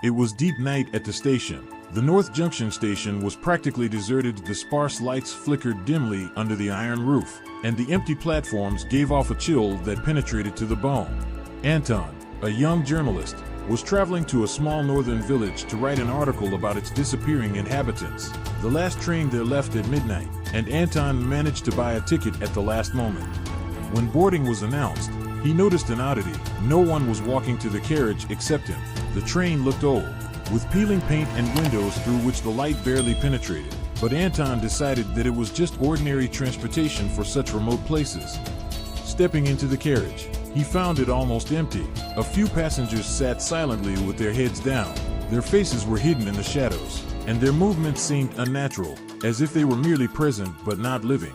It was deep night at the station. The North Junction station was practically deserted. The sparse lights flickered dimly under the iron roof, and the empty platforms gave off a chill that penetrated to the bone. Anton, a young journalist, was traveling to a small northern village to write an article about its disappearing inhabitants. The last train there left at midnight, and Anton managed to buy a ticket at the last moment. When boarding was announced, he noticed an oddity. No one was walking to the carriage except him. The train looked old, with peeling paint and windows through which the light barely penetrated. But Anton decided that it was just ordinary transportation for such remote places. Stepping into the carriage, he found it almost empty. A few passengers sat silently with their heads down. Their faces were hidden in the shadows, and their movements seemed unnatural, as if they were merely present but not living.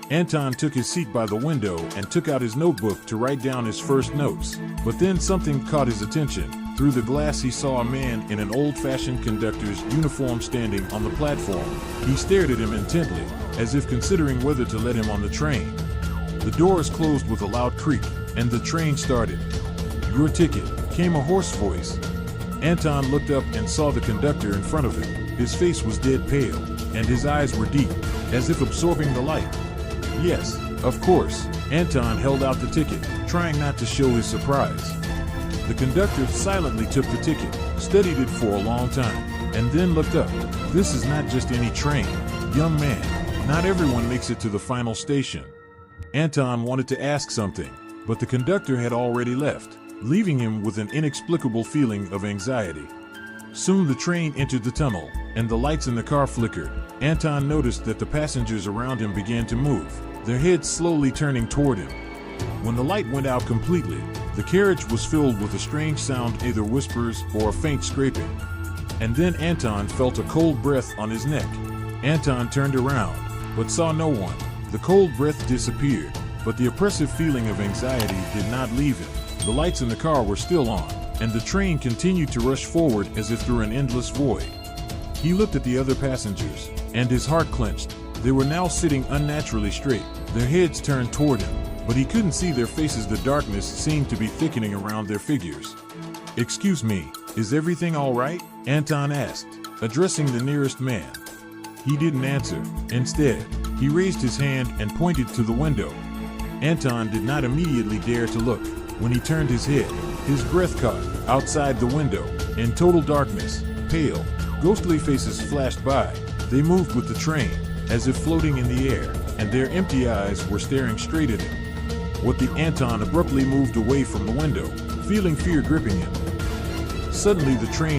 Anton took his seat by the window and took out his notebook to write down his first notes. But then something caught his attention. Through the glass he saw a man in an old-fashioned conductor's uniform standing on the platform. He stared at him intently, as if considering whether to let him on the train. The doors closed with a loud creak, and the train started. "Your ticket," came a hoarse voice. Anton looked up and saw the conductor in front of him. His face was dead pale, and his eyes were deep, as if absorbing the light. "Yes, of course." Anton held out the ticket, trying not to show his surprise. The conductor silently took the ticket, studied it for a long time, and then looked up. "This is not just any train, young man. Not everyone makes it to the final station." Anton wanted to ask something, but the conductor had already left, leaving him with an inexplicable feeling of anxiety. Soon the train entered the tunnel, and the lights in the car flickered. Anton noticed that the passengers around him began to move, their heads slowly turning toward him. When the light went out completely, the carriage was filled with a strange sound, either whispers or a faint scraping. And then Anton felt a cold breath on his neck. Anton turned around, but saw no one. The cold breath disappeared, but the oppressive feeling of anxiety did not leave him. The lights in the car were still on, and the train continued to rush forward as if through an endless void. He looked at the other passengers, and his heart clenched. They were now sitting unnaturally straight, their heads turned toward him, but he couldn't see their faces. The darkness seemed to be thickening around their figures. "Excuse me, is everything all right?" Anton asked, addressing the nearest man. He didn't answer. Instead, he raised his hand and pointed to the window. Anton did not immediately dare to look. When he turned his head, his breath caught. Outside the window, in total darkness, pale, ghostly faces flashed by. They moved with the train, as if floating in the air, and their empty eyes were staring straight at him. Anton abruptly moved away from the window, feeling fear gripping him. Suddenly the train